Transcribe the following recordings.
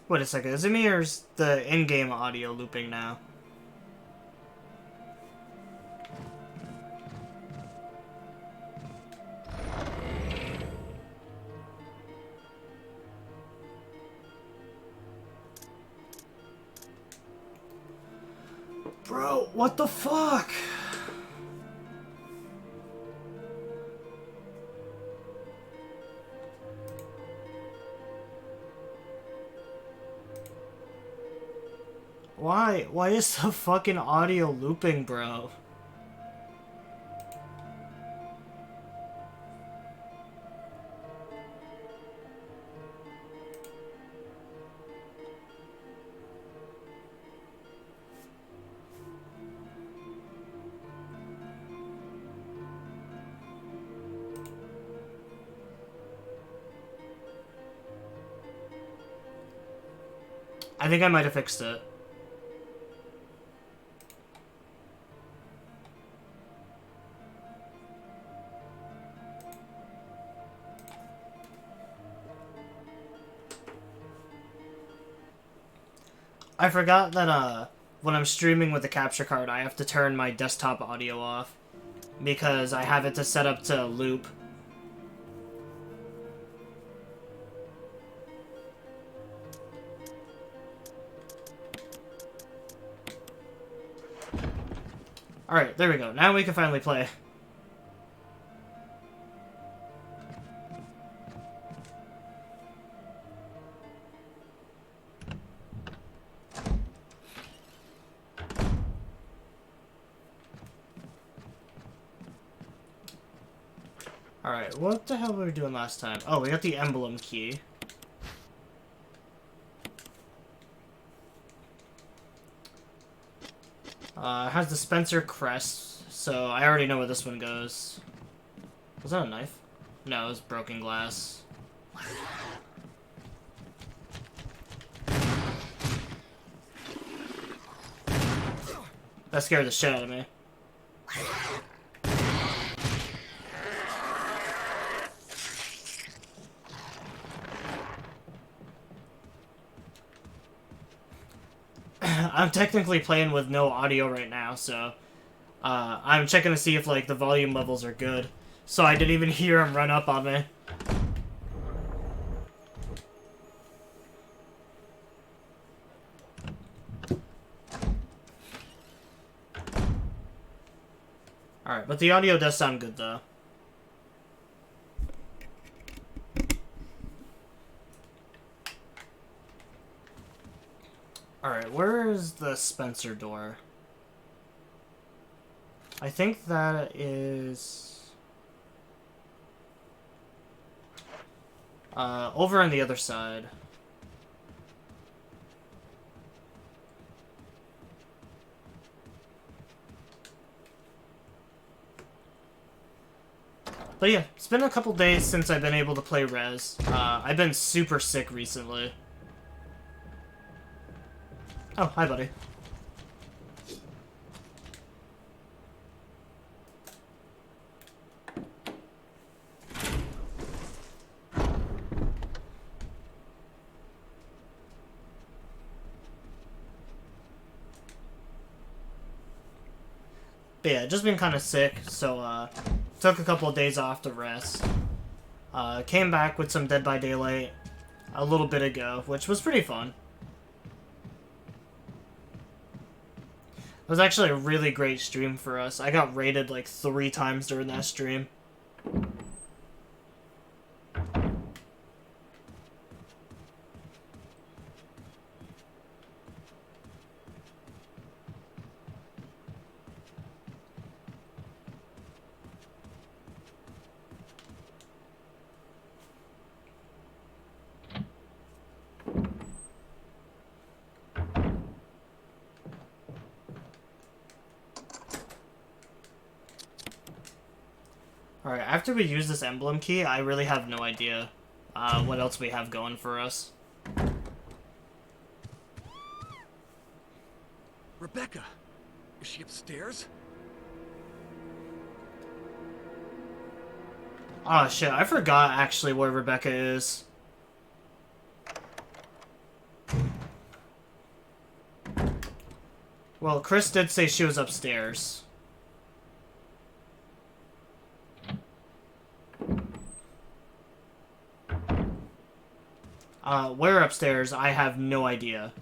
Wait a second, is it me or is the in-game audio looping now? Bro, what the fuck? Why? Why is the fucking audio looping, bro? I think I might have fixed it. I forgot that, when I'm streaming with the capture card, I have to turn my desktop audio off. Because I have it to set up to loop. Alright, there we go. Now we can finally play. Alright, what the hell were we doing last time? Oh, we got the emblem key. It has the Spencer crest, so I already know where this one goes. Was that a knife? No, it was broken glass. That scared the shit out of me. I'm technically playing with no audio right now, so I'm checking to see if like the volume levels are good. So I didn't even hear him run up on me. Alright, but the audio does sound good though. Alright, where is the Spencer door? I think that is... over on the other side. But yeah, it's been a couple days since I've been able to play Rez. I've been super sick recently. Oh, hi, buddy. But yeah, just been kind of sick, so took a couple of days off to rest. Came back with some Dead by Daylight a little bit ago, which was pretty fun. It was actually a really great stream for us. I got raided like 3 times during that stream. Alright, after we use this emblem key, I really have no idea what else we have going for us. Rebecca, is she upstairs? Oh shit, I forgot actually where Rebecca is. Well, Chris did say she was upstairs. Where upstairs, I have no idea.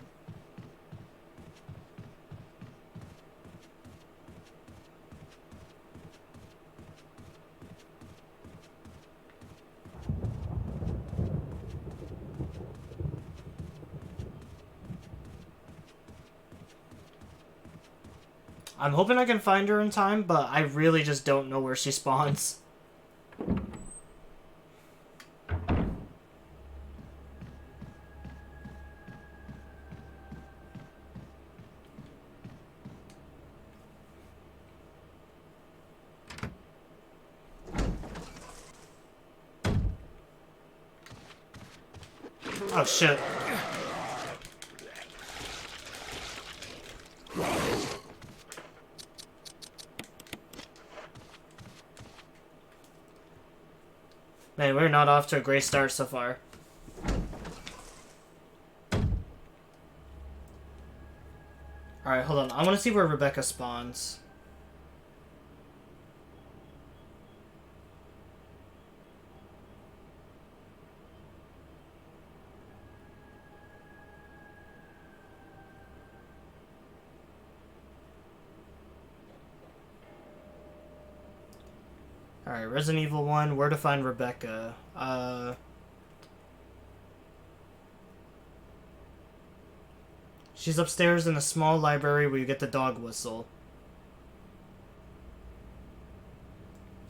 I'm hoping I can find her in time, but I really just don't know where she spawns. Oh shit. Man, we're not off to a great start so far. Alright, hold on. I want to see where Rebecca spawns. Alright, Resident Evil 1, where to find Rebecca. She's upstairs in a small library where you get the dog whistle.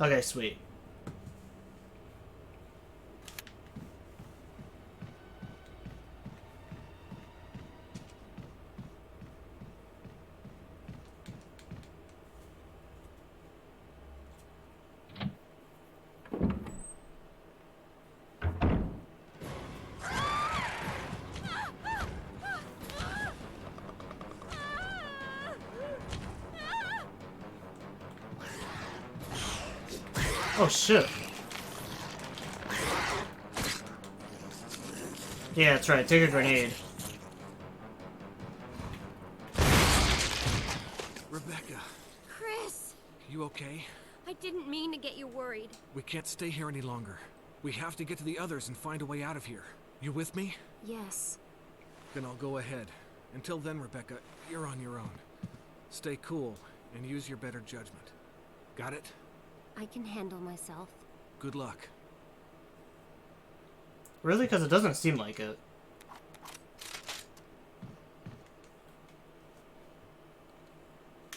Okay, sweet. Oh shit. Yeah, that's right. Take a grenade. Rebecca, Chris! you okay? I didn't mean to get you worried. We can't stay here any longer. We have to get to the others and find a way out of here. You with me? Yes. Then I'll go ahead. Until then, Rebecca, you're on your own. Stay cool and use your better judgment. Got it? I can handle myself. Good luck. Really? Because it doesn't seem like it.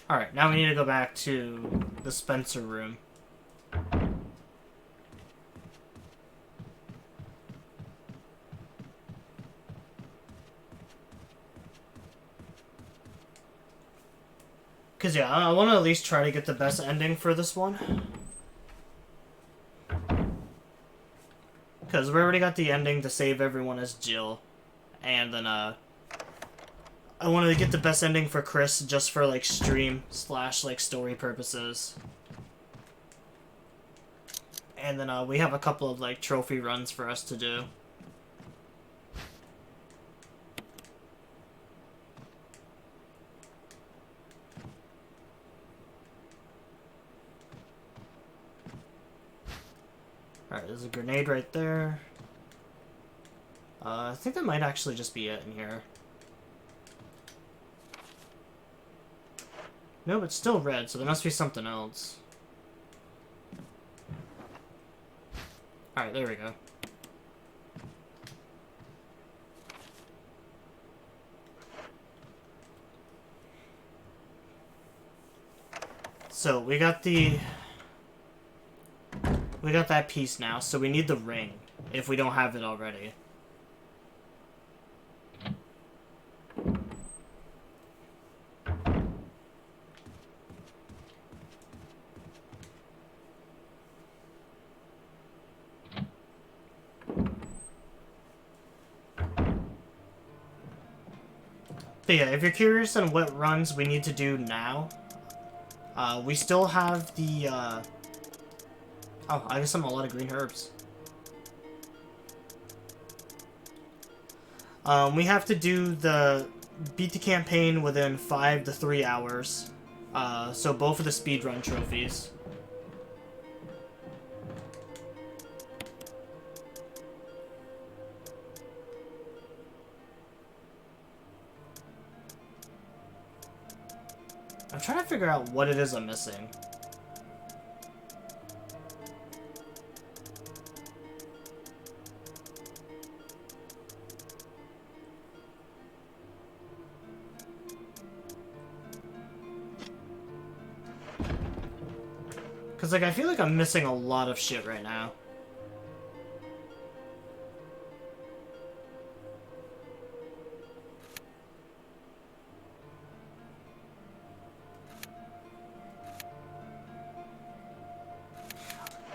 Alright, now we need to go back to the Spencer room. Because, yeah, I want to at least try to get the best ending for this one. Because we already got the ending to save everyone as Jill. And then, I wanted to get the best ending for Chris just for, like, stream / like, story purposes. And then, we have a couple of, like, trophy runs for us to do. Alright, there's a grenade right there. I think that might actually just be it in here. No, it's still red, so there must be something else. Alright, there we go. So, we got that piece now, so we need the ring, if we don't have it already. But yeah, if you're curious on what runs we need to do now, we still have the, oh, I guess I'm a lot of green herbs. We have to do the beat the campaign within 5 to 3 hours. So both of the speedrun trophies. I'm trying to figure out what it is I'm missing. Because, like, I feel like I'm missing a lot of shit right now.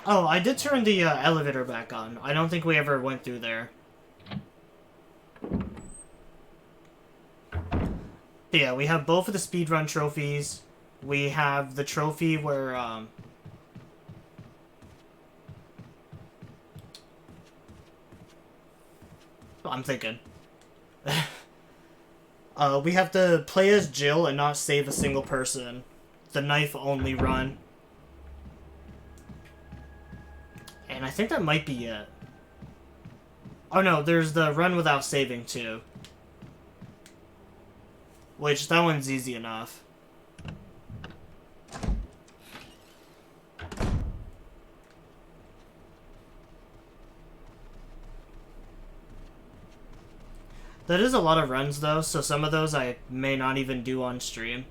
Oh, I did turn the elevator back on. I don't think we ever went through there. But yeah, we have both of the speedrun trophies. We have the trophy where, I'm thinking. We have to play as Jill and not save a single person. The knife-only run. And I think that might be it. Oh no, there's the run without saving too. Which, that one's easy enough. That is a lot of runs though, so some of those I may not even do on stream.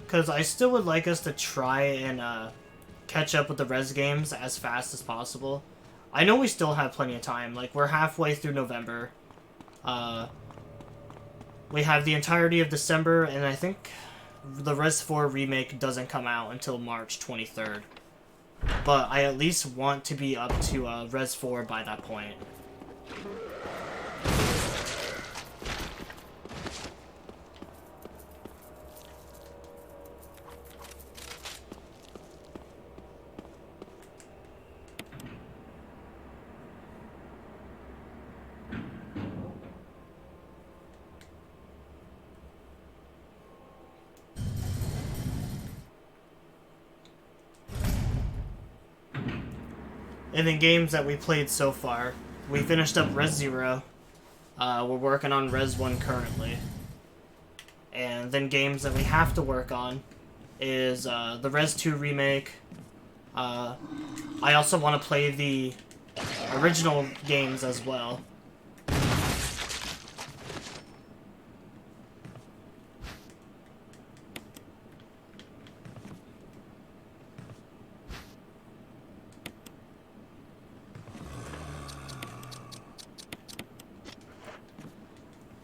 Because I still would like us to try and catch up with the res games as fast as possible. I know we still have plenty of time. Like, we're halfway through November. We have the entirety of December, and I think the Res 4 remake doesn't come out until March 23rd. But I at least want to be up to Res 4 by that point. And then games that we played so far. We finished up Res 0. We're working on Res 1 currently. And then games that we have to work on is the Res 2 remake. I also want to play the original games as well.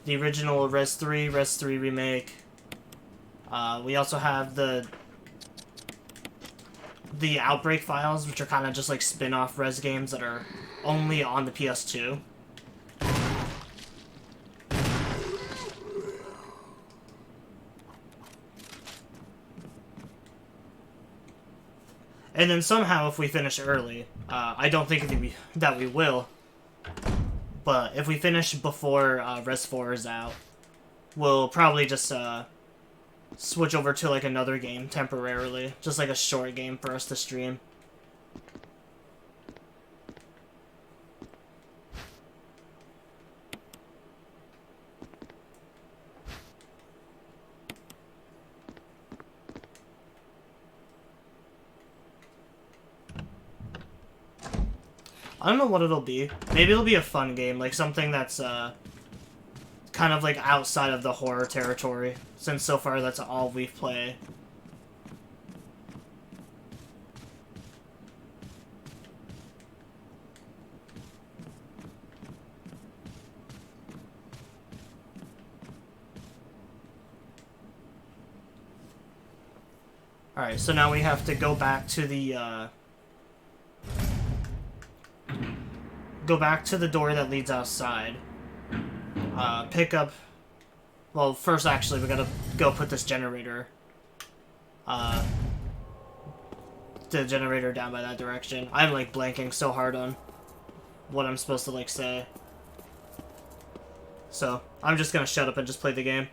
The original Res 3 remake. We also have the Outbreak files, which are kind of just like spin-off Res games that are only on the PS2. And then somehow, if we finish early, I don't think that we will, but if we finish before Res 4 is out, we'll probably just switch over to like another game temporarily, just like a short game for us to stream. I don't know what it'll be. Maybe it'll be a fun game, like something that's kind of like outside of the horror territory, since so far that's all we've played. Alright, so now we have to go back to the, go back to the door that leads outside. Pick up... Well, first, actually, we gotta go put this generator, the generator down by that direction. I'm, like, blanking so hard on what I'm supposed to, like, say. So, I'm just gonna shut up and just play the game.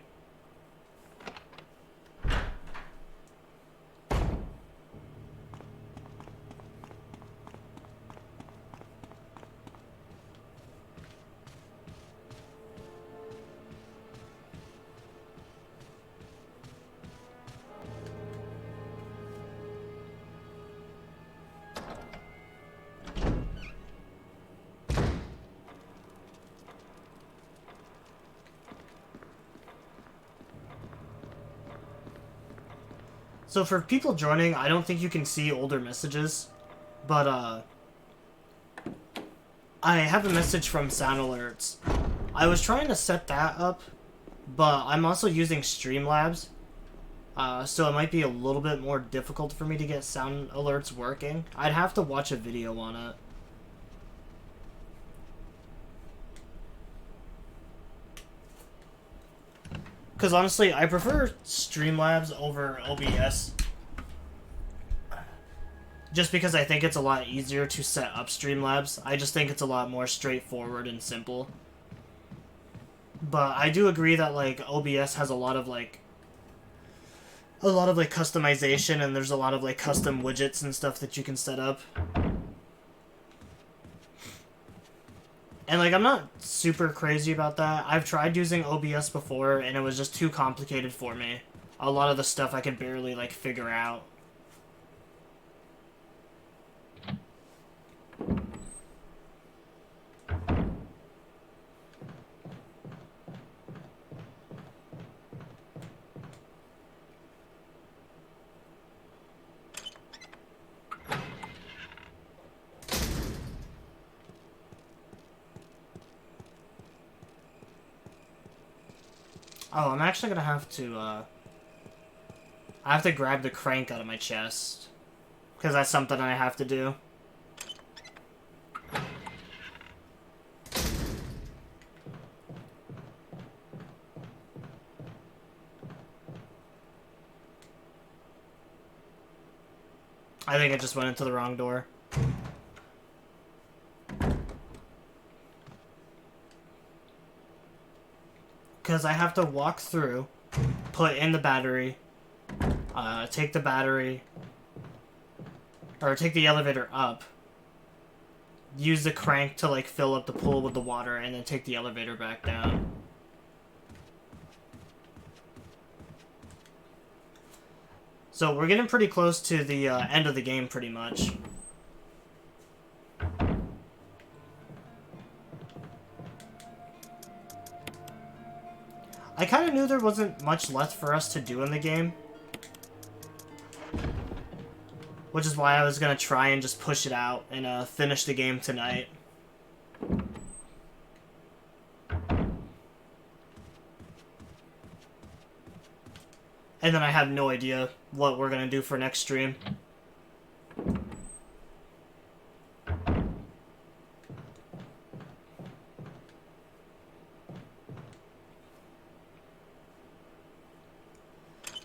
So for people joining, I don't think you can see older messages, but I have a message from Sound Alerts. I was trying to set that up, but I'm also using Streamlabs, so it might be a little bit more difficult for me to get Sound Alerts working. I'd have to watch a video on it. Because honestly, I prefer Streamlabs over OBS. Just because I think it's a lot easier to set up Streamlabs. I just think it's a lot more straightforward and simple. But I do agree that, like, OBS has a lot of customization, and there's a lot of, like, custom widgets and stuff that you can set up. And, like, I'm not super crazy about that. I've tried using OBS before, and it was just too complicated for me. A lot of the stuff I could barely, like, figure out. Oh, I'm actually gonna have to, I have to grab the crank out of my chest. Because that's something I have to do. I think I just went into the wrong door. Because I have to walk through, put in the battery, take the battery, or take the elevator up, use the crank to, like, fill up the pool with the water, and then take the elevator back down. So we're getting pretty close to the end of the game, pretty much. I kind of knew there wasn't much left for us to do in the game. Which is why I was going to try and just push it out and finish the game tonight. And then I have no idea what we're going to do for next stream.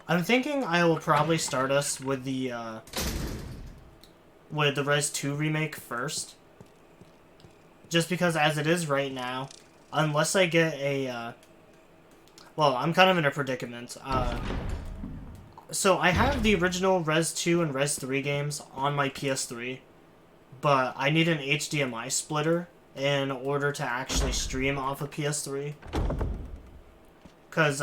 I'm thinking I will probably start us with the Rez 2 remake first. Just because as it is right now, unless I get a, well, I'm kind of in a predicament. So I have the original Rez 2 and Rez 3 games on my PS3, but I need an HDMI splitter in order to actually stream off of PS3. Because,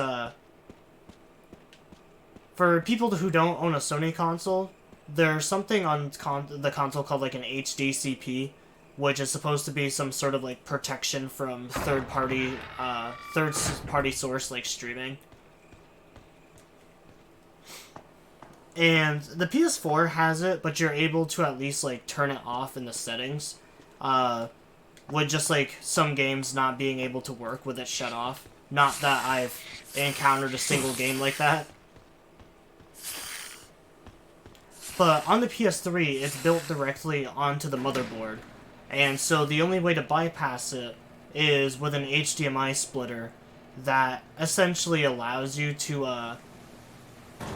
for people who don't own a Sony console, there's something on the console called, like, an HDCP, which is supposed to be some sort of, like, protection from third-party source, like, streaming. And the PS4 has it, but you're able to at least, like, turn it off in the settings. With just, like, some games not being able to work with it shut off. Not that I've encountered a single game like that. But on the PS3, it's built directly onto the motherboard. And so the only way to bypass it is with an HDMI splitter that essentially allows you to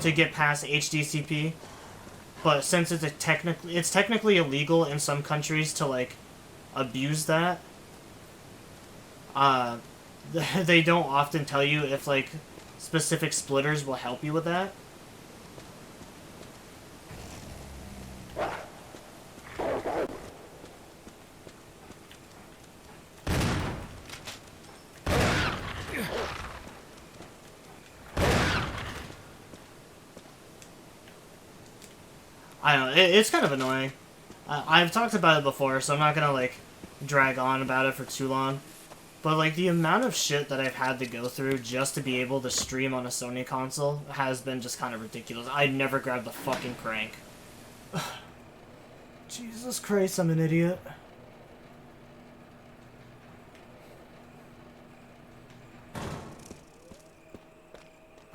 get past HDCP. But since it's technically illegal in some countries to like abuse that, they don't often tell you if like specific splitters will help you with that. I don't know, it's kind of annoying. I've talked about it before, so I'm not gonna, like, drag on about it for too long. But, like, the amount of shit that I've had to go through just to be able to stream on a Sony console has been just kind of ridiculous. I never grabbed the fucking crank. Jesus Christ, I'm an idiot.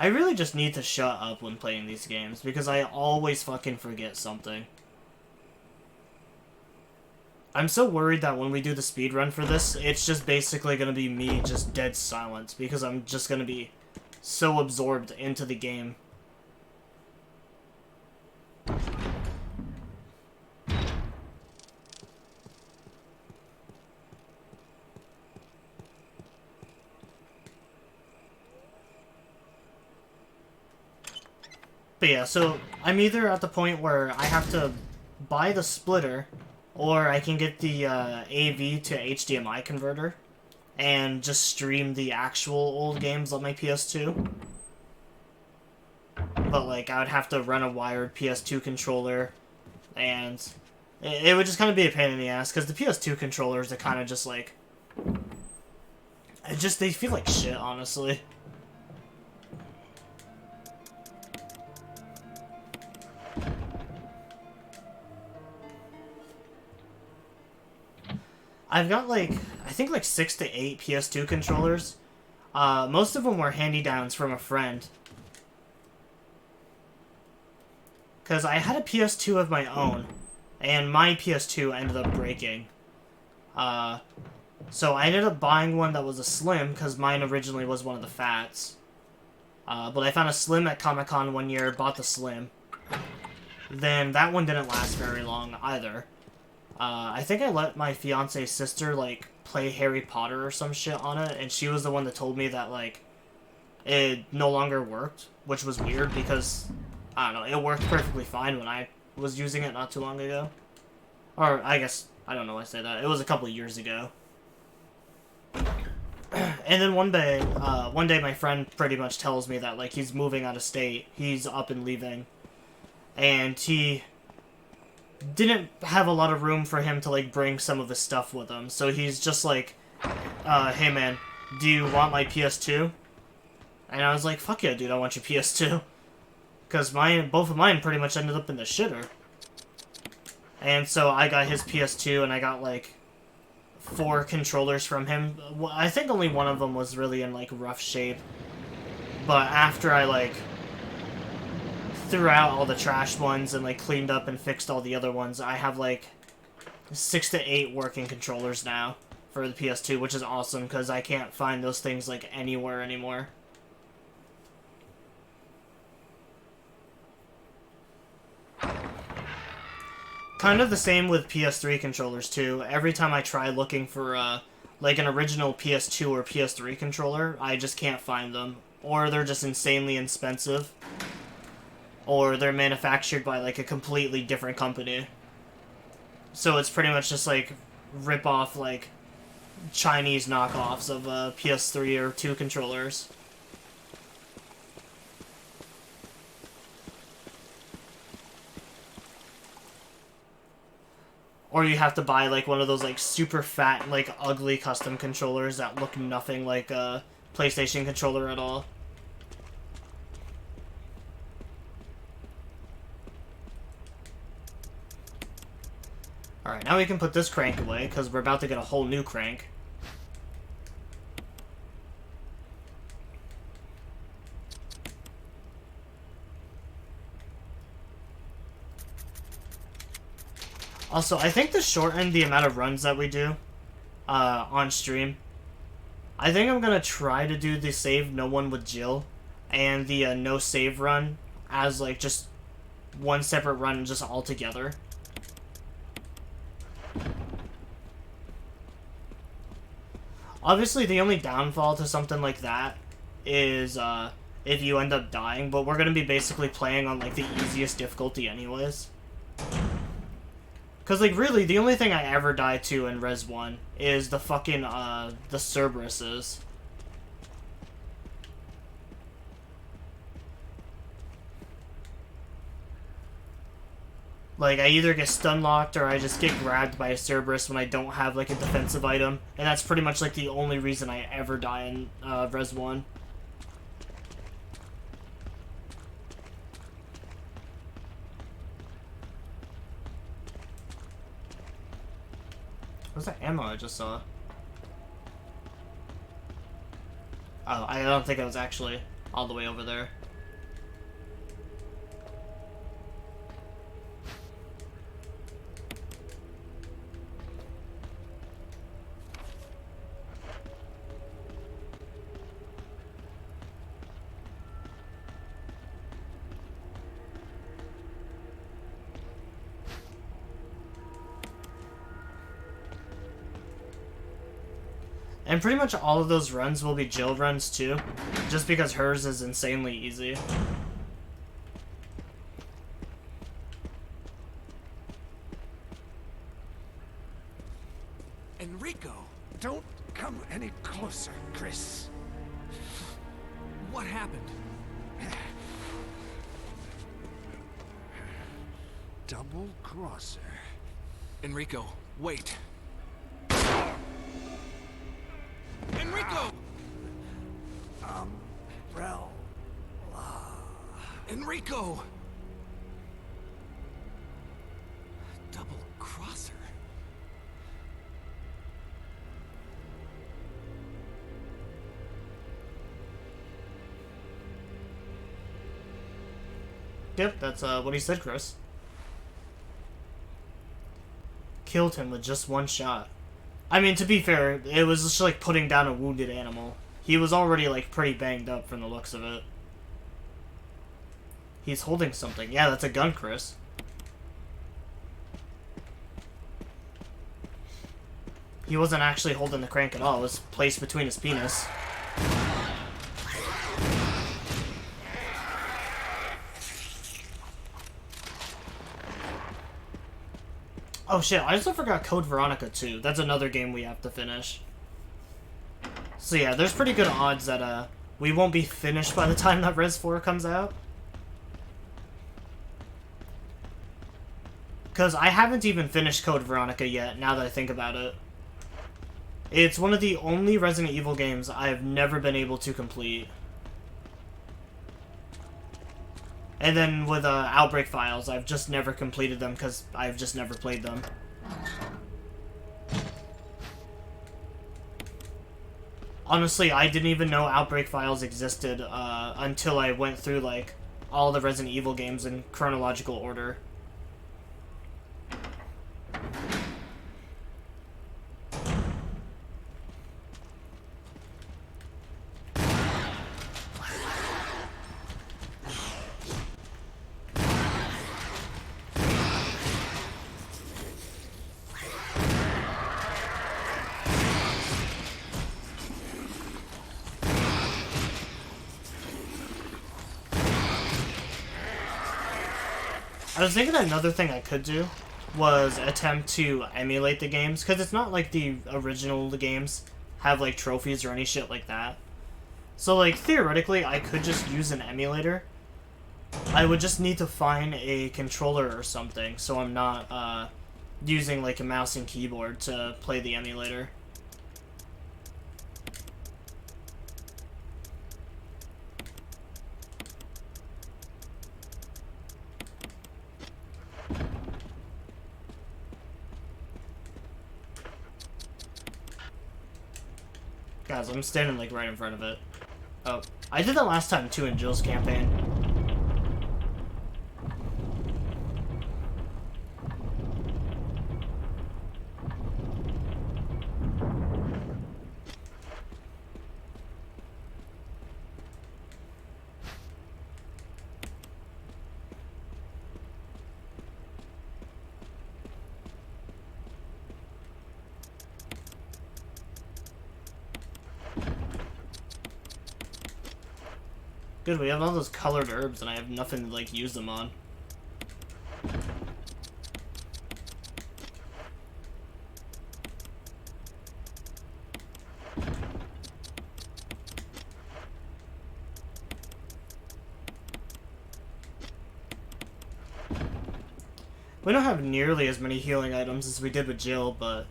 I really just need to shut up when playing these games, because I always fucking forget something. I'm so worried that when we do the speedrun for this, it's just basically gonna be me just dead silent, because I'm just gonna be so absorbed into the game. But yeah, so I'm either at the point where I have to buy the splitter, or I can get the AV to HDMI converter and just stream the actual old games on my PS2. But like, I would have to run a wired PS2 controller, and it would just kind of be a pain in the ass, because the PS2 controllers are kind of just like... they feel like shit, honestly. I've got like, I think like 6 to 8 PS2 controllers. Most of them were hand-me-downs from a friend. Because I had a PS2 of my own, and my PS2 ended up breaking. So I ended up buying one that was a Slim, because mine originally was one of the Fats. But I found a Slim at Comic-Con one year, bought the Slim. Then that one didn't last very long either. I think I let my fiance's sister, like, play Harry Potter or some shit on it, and she was the one that told me that, like, it no longer worked, which was weird because, I don't know, it worked perfectly fine when I was using it not too long ago. Or, I guess, I don't know why I say that. It was a couple of years ago. And then one day my friend pretty much tells me that, like, he's moving out of state. He's up and leaving. And he didn't have a lot of room for him to, like, bring some of his stuff with him. So he's just like, hey man, do you want my PS2? And I was like, fuck yeah, dude, I want your PS2. Because both of mine pretty much ended up in the shitter. And so I got his PS2, and I got, like, 4 controllers from him. I think only one of them was really in, like, rough shape. But after I, like, threw out all the trash ones and like cleaned up and fixed all the other ones, I have like 6 to 8 working controllers now for the PS2, which is awesome because I can't find those things like anywhere anymore. Kind of the same with PS3 controllers too. Every time I try looking for like an original PS2 or PS3 controller, I just can't find them, or they're just insanely expensive. Or they're manufactured by, like, a completely different company. So it's pretty much just, like, rip-off, like, Chinese knockoffs of PS3 or 2 controllers. Or you have to buy, like, one of those, like, super fat, like, ugly custom controllers that look nothing like a PlayStation controller at all. Alright, now we can put this crank away, because we're about to get a whole new crank. Also, I think to shorten the amount of runs that we do on stream, I think I'm gonna try to do the save no one with Jill and the no save run as like just one separate run just all together. Obviously, the only downfall to something like that is if you end up dying, but we're gonna be basically playing on like the easiest difficulty anyways. Cause like really, the only thing I ever die to in Res 1 is the fucking the Cerberuses. Like, I either get stun locked or I just get grabbed by a Cerberus when I don't have, like, a defensive item. And that's pretty much, like, the only reason I ever die in Res 1. What's that ammo I just saw? Oh, I don't think it was actually all the way over there. And pretty much all of those runs will be Jill runs too, just because hers is insanely easy. Enrico! Don't come any closer, Chris. What happened? Double crosser. Enrico, wait. Enrico! Umbrella. Enrico! Double crosser. Yep, that's what he said, Chris. Killed him with just one shot. I mean, to be fair, it was just like putting down a wounded animal. He was already like pretty banged up from the looks of it. He's holding something. Yeah, that's a gun, Chris. He wasn't actually holding the crank at all. It was placed between his penis. Oh shit, I also forgot Code Veronica 2. That's another game we have to finish. So yeah, there's pretty good odds that we won't be finished by the time that Res 4 comes out. Because I haven't even finished Code Veronica yet, now that I think about it. It's one of the only Resident Evil games I have never been able to complete. And then with Outbreak Files, I've just never completed them because I've just never played them. Honestly, I didn't even know Outbreak Files existed until I went through like all the Resident Evil games in chronological order. I was thinking another thing I could do was attempt to emulate the games, because it's not like the original games have like trophies or any shit like that. So like theoretically I could just use an emulator. I would just need to find a controller or something so I'm not using like a mouse and keyboard to play the emulator. Guys, I'm standing like right in front of it. Oh, I did that last time too in Jill's campaign. Good, we have all those colored herbs and I have nothing to, like, use them on. We don't have nearly as many healing items as we did with Jill, but...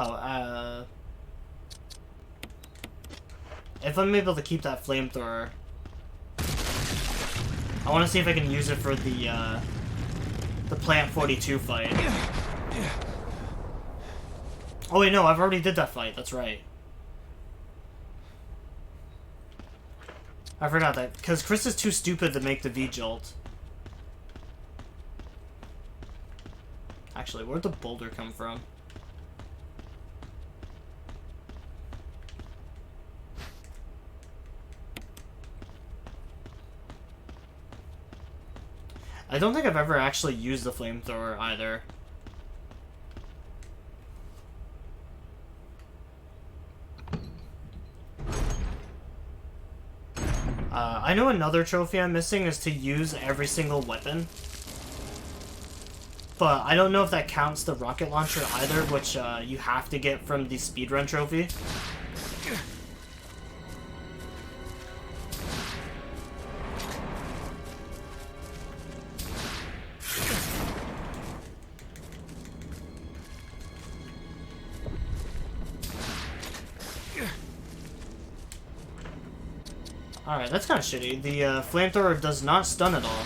Oh, if I'm able to keep that flamethrower, I want to see if I can use it for the Plant 42 fight. Oh wait, no, I've already did that fight, that's right. I forgot that, because Chris is too stupid to make the V-Jolt. Actually, where'd the boulder come from? I don't think I've ever actually used the flamethrower either. I know another trophy I'm missing is to use every single weapon. But I don't know if that counts the rocket launcher either, which you have to get from the speedrun trophy. Alright, that's kind of shitty. The flamethrower does not stun at all.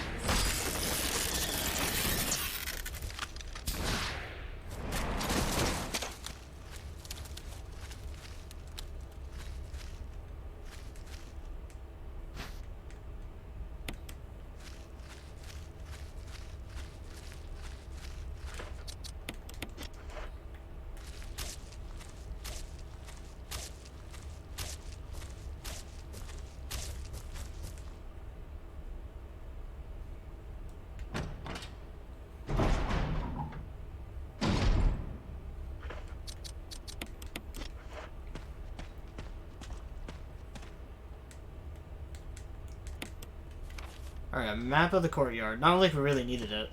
Alright, a map of the courtyard. Not like we really needed it.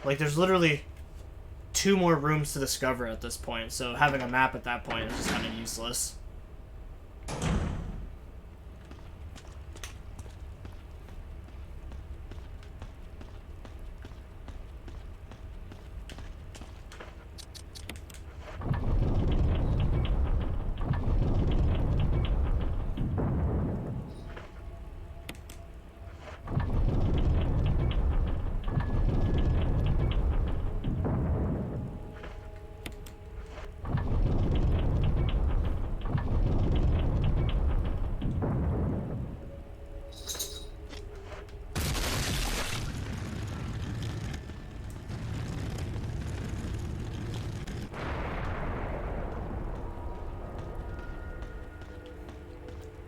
Like, there's literally 2 more rooms to discover at this point, so having a map at that point is just kind of useless.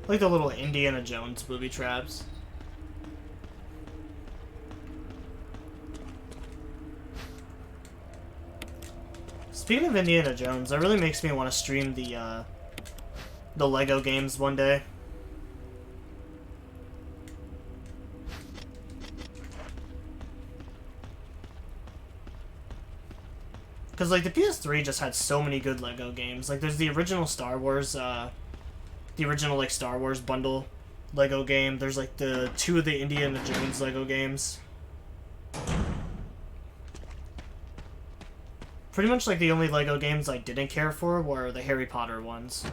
Like the little Indiana Jones booby traps. Speaking of Indiana Jones, that really makes me want to stream the Lego games one day. Because, like, the PS3 just had so many good Lego games. Like, there's the original Star Wars, the original, like, Star Wars bundle Lego game. There's, like, the 2 of the Indiana Jones Lego games. Pretty much, like, the only Lego games I didn't care for were the Harry Potter ones.